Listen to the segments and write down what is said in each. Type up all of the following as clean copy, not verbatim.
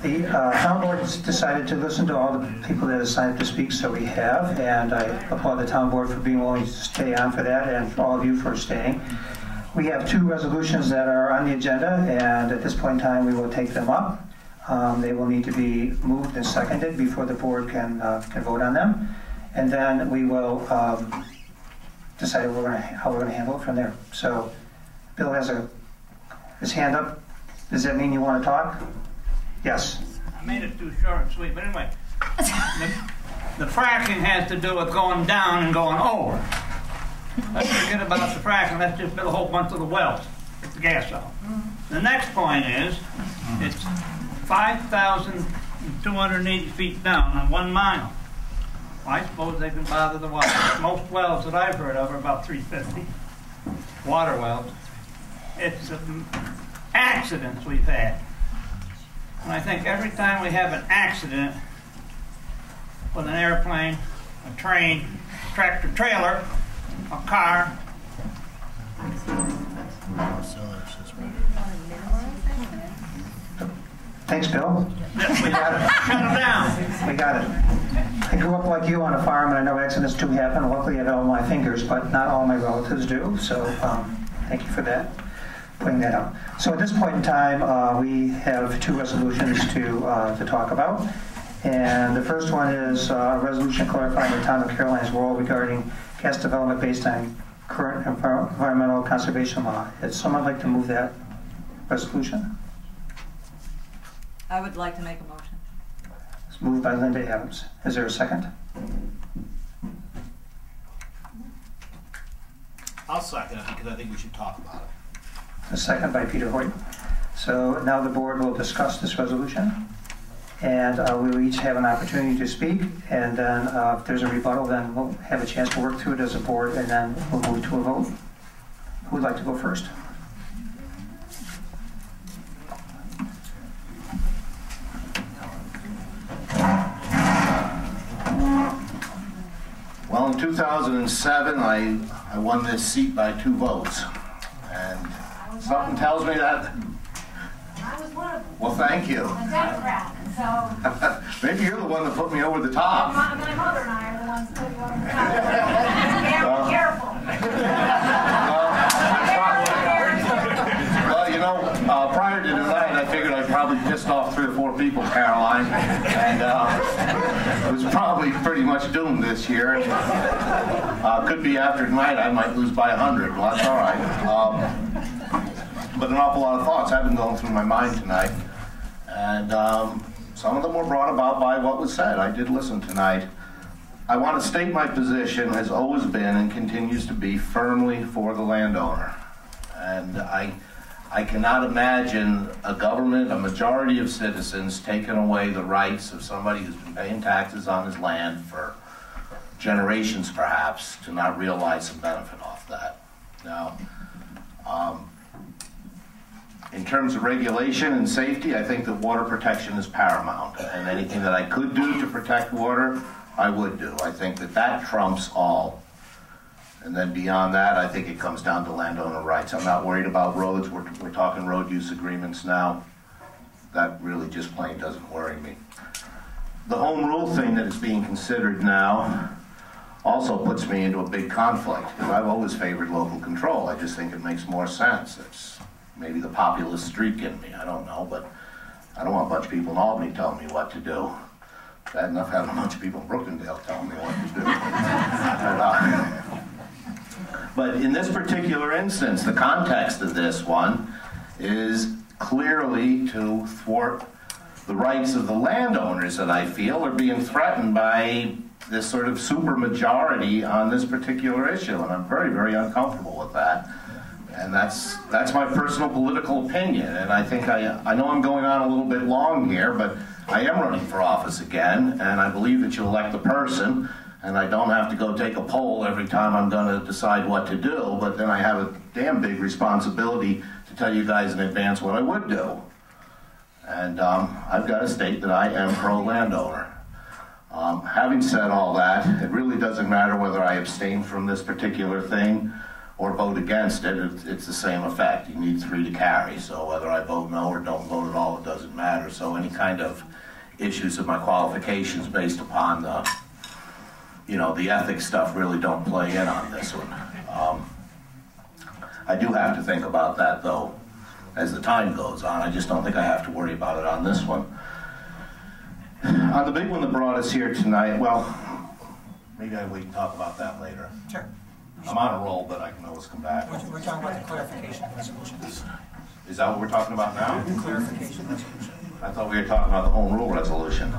The town board has decided to listen to all the people that have signed up to speak, so we have, and I applaud the town board for being willing to stay on for that, and for all of you for staying. We have 2 resolutions that are on the agenda, and at this point in time, we will take them up. They will need to be moved and seconded before the board can vote on them, and then we will decide how we're going to handle it from there. So, Bill has his hand up. Does that mean you want to talk? Yes. I made it too short and sweet, but anyway, the fracking has to do with going down and going over. Let's forget about the fracking. Let's just build a whole bunch of the wells, get the gas out. The next point is, it's 5,280 feet down on 1 mile. Well, I suppose they can bother the water. Most wells that I've heard of are about 350 water wells. It's accidents we've had. And I think every time we have an accident with an airplane, a train, tractor trailer, a car. Thanks, Bill. We got it. Shut them down. We got it. I grew up like you on a farm, and I know accidents do happen. Luckily, I have all my fingers, but not all my relatives do. So thank you for that, pointing that out. So at this point in time, we have 2 resolutions to talk about. And the first one is a resolution clarifying the town of Caroline's role regarding gas development based on current environmental conservation law. Would someone like to move that resolution? I would like to make a motion. It's moved by Linda Adams. Is there a second? I'll second it because I think we should talk about it. A second by Peter Hoyt. So now the board will discuss this resolution, and we will each have an opportunity to speak, and then if there's a rebuttal, then we'll have a chance to work through it as a board, and then we'll move to a vote. Who would like to go first? Well, in 2007, I won this seat by 2 votes, and something tells me that. I was one of them. Well, thank you. A Democrat, so. Maybe you're the one that put me over the top. My mother and I are the ones that put you over the top. Be careful. Well, you know, prior to tonight, I figured I'd probably pissed off 3 or 4 people, Caroline, and it was probably pretty much doomed this year. Could be after tonight, I might lose by 100. Well, that's all right. But an awful lot of thoughts have been going through my mind tonight, and some of them were brought about by what was said. I did listen tonight. I want to state my position has always been and continues to be firmly for the landowner. And I cannot imagine a government, a majority of citizens, taking away the rights of somebody who's been paying taxes on his land for generations, perhaps, to not realize some benefit off that. Now, in terms of regulation and safety, I think that water protection is paramount, and anything that I could do to protect water, I would do. I think that that trumps all. And then beyond that, I think it comes down to landowner rights. I'm not worried about roads. We're talking road use agreements now. That really just plain doesn't worry me. The home rule thing that is being considered now also puts me into a big conflict, because I've always favored local control. I just think it makes more sense. It's maybe the populist streak in me, I don't know, but I don't want a bunch of people in Albany telling me what to do. Bad enough having a bunch of people in Brooktondale telling me what to do. But in this particular instance, the context of this one is clearly to thwart the rights of the landowners that I feel are being threatened by this sort of supermajority on this particular issue, and I'm very, very uncomfortable with that. And that's my personal political opinion, and I think I know I'm going on a little bit long here, but I am running for office again, and I believe that you elect the person, and I don't have to go take a poll every time I'm going to decide what to do, but then I have a damn big responsibility to tell you guys in advance what I would do. And I've got to state that I am pro-landowner. Having said all that, it really doesn't matter whether I abstain from this particular thing or vote against it, it's the same effect. You need 3 to carry. So whether I vote no or don't vote at all, it doesn't matter. So any kind of issues of my qualifications based upon the, the ethics stuff really don't play in on this one. I do have to think about that, though, as the time goes on. I just don't think I have to worry about it on this one. On the big one that brought us here tonight, well, maybe we can talk about that later. Sure. I'm on a roll, but I can always come back. We're talking about the clarification resolution. Is that what we're talking about now? The clarification resolution. I thought we were talking about the home rule resolution.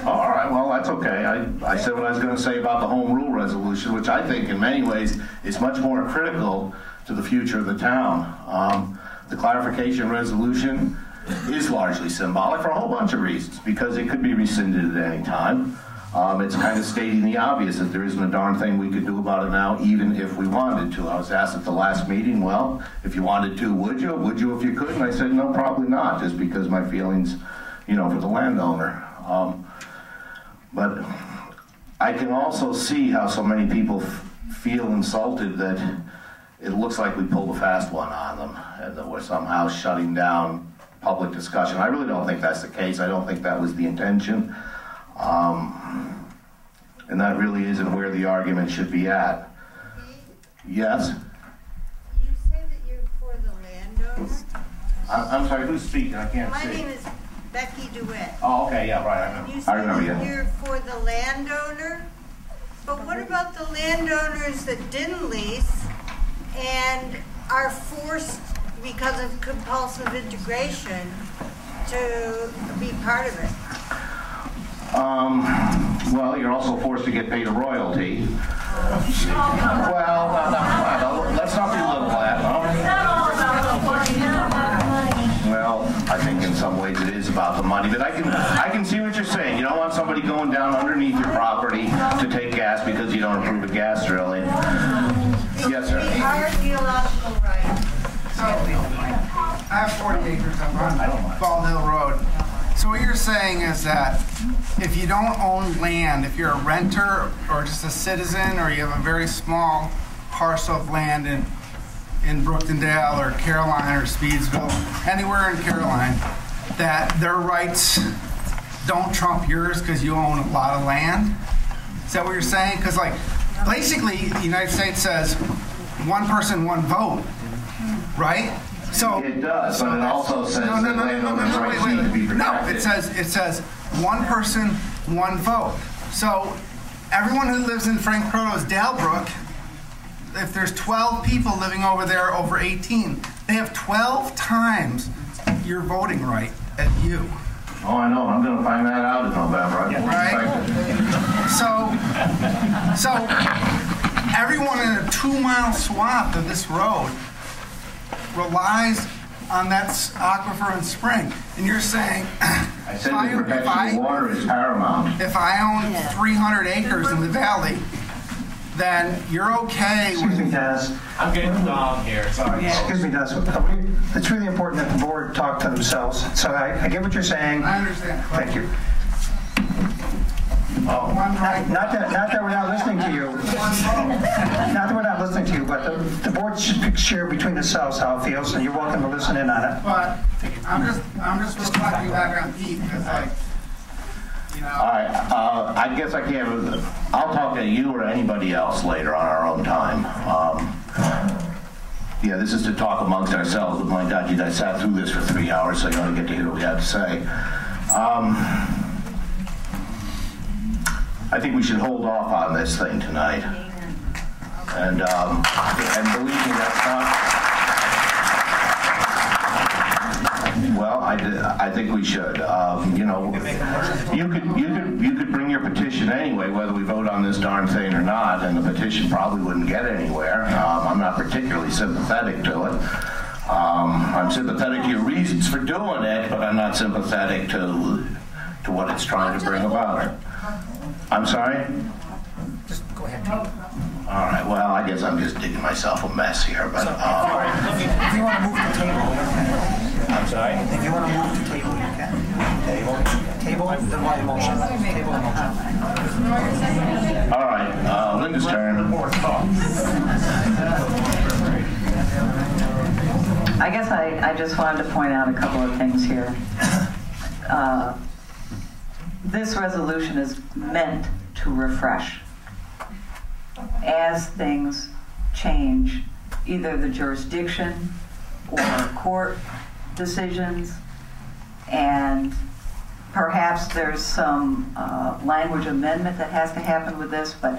All right, well, that's okay. I said what I was going to say about the home rule resolution, which I think in many ways is much more critical to the future of the town. The clarification resolution is largely symbolic for a whole bunch of reasons, because it could be rescinded at any time. It's kind of stating the obvious that there isn't a darn thing we could do about it now, even if we wanted to. I was asked at the last meeting, well, if you wanted to, would you? Would you if you could? And I said, no, probably not, just because my feelings, for the landowner. But I can also see how so many people feel insulted that it looks like we pulled a fast one on them and that we're somehow shutting down public discussion. I really don't think that's the case. I don't think that was the intention. And that really isn't where the argument should be at. Yes? You say that you're for the landowner? I'm sorry, who's speaking? I can't see. My name is Becky DeWitt. Oh, okay, yeah, right, I You remember say you. you're for the landowner? But what about the landowners that didn't lease and are forced, because of compulsive integration, to be part of it? Well, you're also forced to get paid a royalty. Well, let's not belittle that, Well, I think in some ways it is about the money, but I can see what you're saying. You don't want somebody going down underneath your property to take gas because you don't approve of gas drilling. Yes, sir. Our geological right. I have 40 acres up on Bald Hill Road. So what you're saying is that if you don't own land, if you're a renter or just a citizen, or you have a very small parcel of land in Brooktondale or Caroline or Speedsville, anywhere in Caroline, that their rights don't trump yours because you own a lot of land? Is that what you're saying? Because basically the United States says one person, one vote, right? So it does, but it also says that landowners' rights need to be protected. No, it says one person, one vote. So everyone who lives in Frank Croto's Dalebrook, if there's 12 people living over there over 18, they have 12 times your voting right at you. Oh, I know. I'm going to find that out in November. Right? So everyone in a 2-mile swath of this road relies on that aquifer and spring. And you're saying, I said the protection of water is paramount. if I own 300 acres in the valley, then you're okay with... Excuse me, Dennis. I'm getting too long here, sorry. Excuse me, Dennis. It's really important that the board talk to themselves. So I get what you're saying. I understand. Thank you. Oh. Not that we're not listening to you. Not that we're not listening to you, but the board should share between themselves how it feels, and you're welcome to listen in on it. But I'm just reflecting back on Pete, because All right, I guess I can't. I'll talk to you or anybody else later on our own time. Yeah, this is to talk amongst ourselves, but my God, you guys sat through this for 3 hours, so you ought to get to hear what we have to say. I think we should hold off on this thing tonight. And believe me, that's not... Well, I think we should. You could bring your petition anyway, whether we vote on this darn thing or not, and the petition probably wouldn't get anywhere. I'm not particularly sympathetic to it. I'm sympathetic to your reasons for doing it, but I'm not sympathetic to what it's trying to bring about. I'm sorry? Just go ahead. All right, well, I guess I'm just digging myself a mess here, but... If you want to move the table, you can. I'm sorry? If you want to move the table, you can. Table the motion. Table the motion. All right, Linda's turn. I guess I just wanted to point out a couple of things here. This resolution is meant to refresh. As things change, either the jurisdiction or court decisions, and perhaps there's some language amendment that has to happen with this, but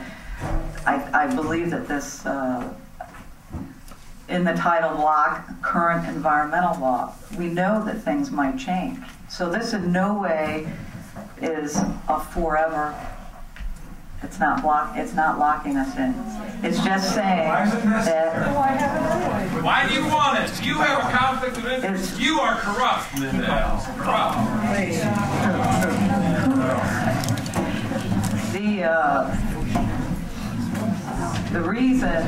I believe that this, in the title block, current environmental law, we know that things might change. So this in no way is a forever. It's not locking us in. It's just saying that. Why do you want it? You have a conflict of interest. You are corrupt, Linda. Corrupt. The reason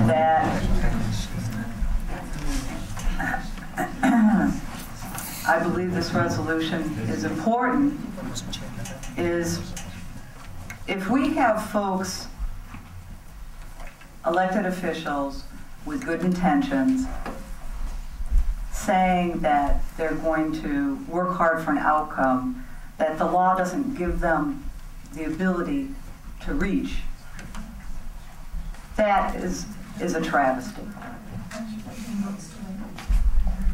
that I believe this resolution is important is if we have folks, elected officials with good intentions, saying that they're going to work hard for an outcome that the law doesn't give them the ability to reach, that is a travesty.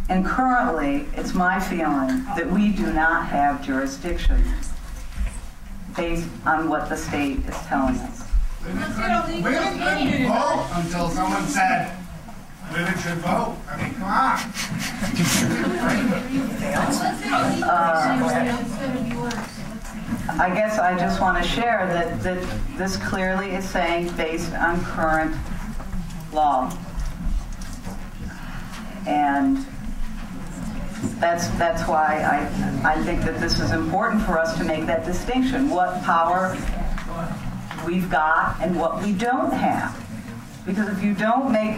And currently, it's my feeling that we do not have jurisdiction based on what the state is telling us. Women couldn't vote until someone said women should vote. I mean, come on. I guess I just want to share that this clearly is saying based on current law. And that's why I think that this is important for us to make that distinction, what power we've got and what we don't have. Because if you don't make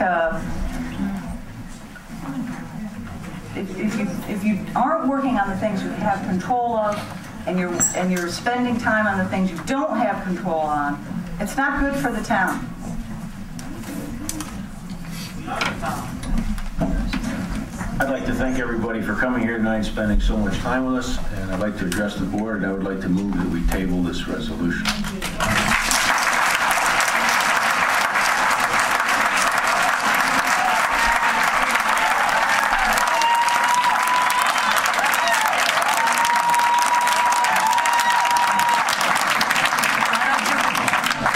if you aren't working on the things you have control of, and you're spending time on the things you don't have control on, it's not good for the town. I'd like to thank everybody for coming here tonight and spending so much time with us, and I'd like to address the board, and I would like to move that we table this resolution.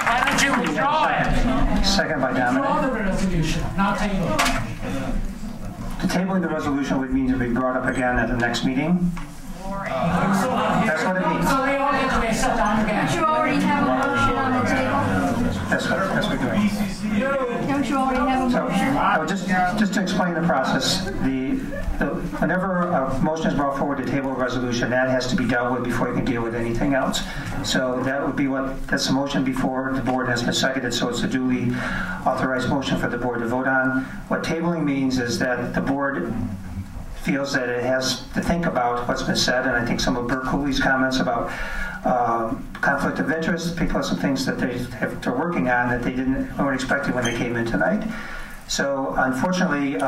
Why don't you withdraw it? Second by Dominic. Withdraw the resolution, not table it. Tabling the resolution would mean to be brought up again at the next meeting. That's what it means. So we all get to sit down again. Don't you already have a motion on the table? That's what we're doing. Don't you already have a So, motion? I would just to explain the process, whenever a motion is brought forward to table a resolution, that has to be dealt with before you can deal with anything else. So that would be that's a motion before the board has been seconded, so it's a duly authorized motion for the board to vote on. What tabling means is that the board feels that it has to think about what's been said, and I think some of Bert Cooley's comments about conflict of interest, people have some things that they're working on that they weren't expecting when they came in tonight. So unfortunately,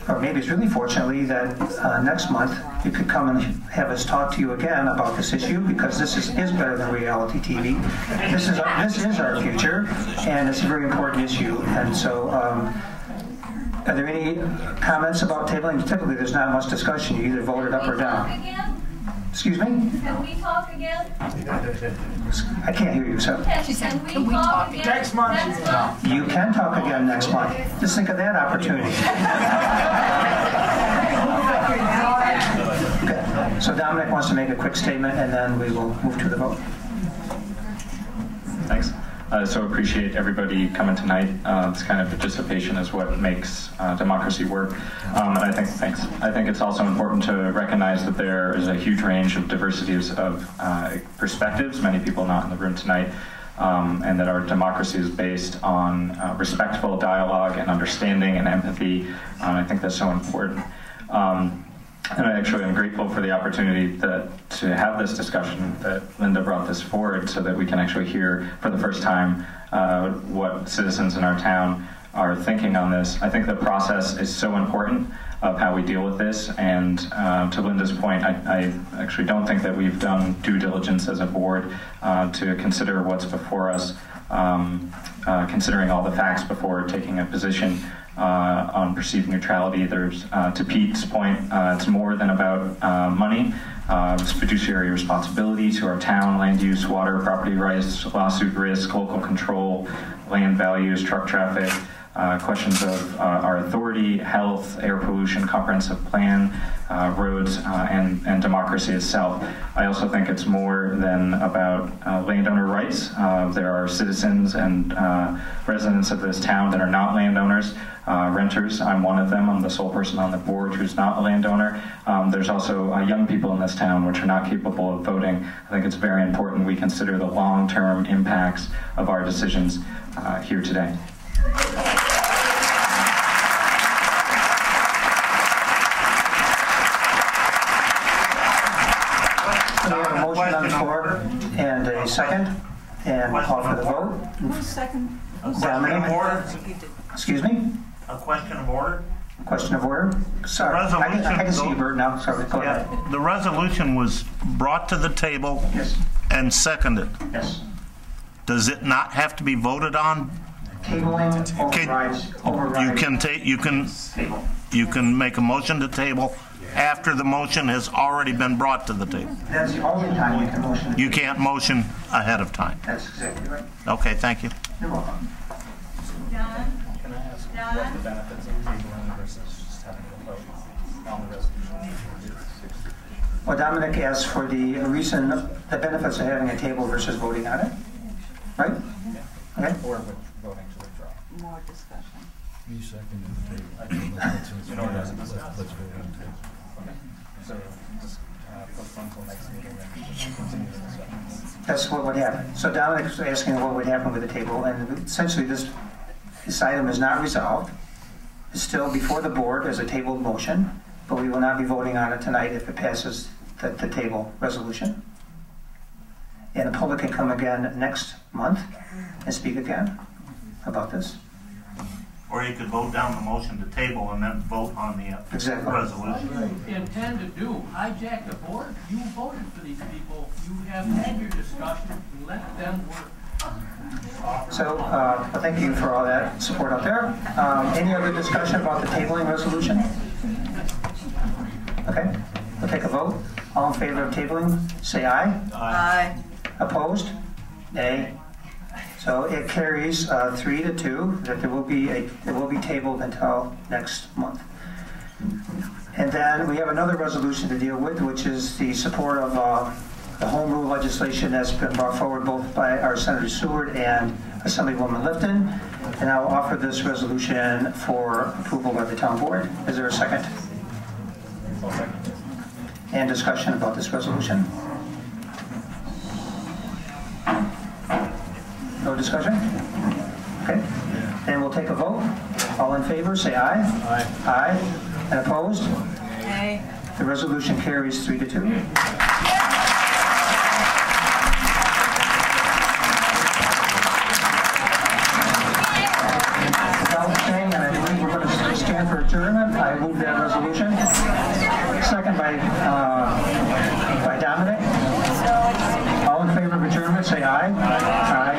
or maybe it's really fortunately, that next month you could come and have us talk to you again about this issue, because this is better than reality TV. This is our future, and it's a very important issue. And so, are there any comments about tabling? Typically, there's not much discussion. You either vote it up or down. Excuse me? Can we talk again? I can't hear you, so. She said, can we talk again? Next month. You can talk again next month. Just think of that opportunity. Okay. So Dominic wants to make a quick statement, and then we will move to the vote. Thanks. So appreciate everybody coming tonight. This kind of participation is what makes democracy work. And I think it's also important to recognize that there is a huge range of diversities of perspectives, many people not in the room tonight, and that our democracy is based on respectful dialogue and understanding and empathy. I think that's so important. And I actually am grateful for the opportunity to have this discussion, that Linda brought this forward so that we can actually hear for the first time what citizens in our town are thinking on this. I think the process is so important. of how we deal with this. And to Linda's point, I actually don't think that we've done due diligence as a board to consider what's before us, considering all the facts before taking a position on perceived neutrality. There's, to Pete's point, it's more than about money. It's fiduciary responsibility to our town, land use, water, property rights, lawsuit risk, local control, land values, truck traffic, questions of our authority, health, air pollution, comprehensive plan, roads, and democracy itself. I also think it's more than about landowner rights. There are citizens and residents of this town that are not landowners, renters. I'm one of them. I'm the sole person on the board who's not a landowner. There's also young people in this town which are not capable of voting. I think it's very important we consider the long-term impacts of our decisions here today. So we have a motion on the floor and a second, and we'll call for the vote. Who's second? Dominic? Excuse me? A question of order? Question of order? Sorry, I can see you, Bert, now. Sorry, go ahead. The resolution was brought to the table and seconded. Yes. Does it not have to be voted on? Tabling overrides. You can make a motion to table after the motion has already been brought to the table. That's the only time you can motion. You can't motion ahead of time. That's exactly right. Okay, thank you. You're welcome. John? The benefits of tabling versus just having a vote on the resolution. Well, Dominic asked for the reason, the benefits of having a table versus voting on it, right? Okay. Or with voting to withdraw. More discussion. Me seconded the table. Let's vote on the table. So just postpone until next meeting and continue the discussion. That's what would happen. So Dominic's asking what would happen with the table, and essentially this item is not resolved. It's still before the board as a tabled motion, but we will not be voting on it tonight if it passes the table resolution. And the public can come again next month and speak again about this. Or you could vote down the motion to table and then vote on the resolution. What you intend to do, hijack the board? You voted for these people. You have had your discussion. Let them work. So thank you for all that support out there. Any other discussion about the tabling resolution? Okay, we'll take a vote. All in favor of tabling, say aye. Aye. Opposed? Nay. So it carries 3-2 that it will be tabled until next month. And then we have another resolution to deal with, which is the support of the home rule legislation that's been brought forward both by our Senator Seward and Assemblywoman Lifton. And I'll offer this resolution for approval by the town board. Is there a second? I'll second. And discussion about this resolution? No discussion? Okay. Then we'll take a vote. All in favor, say aye. Aye. Aye. And opposed? Nay. The resolution carries 3-2. Without saying, and I believe we're going to stand for adjournment, I move that resolution. Second by Dominic. All in favor of adjournment, say aye. Aye.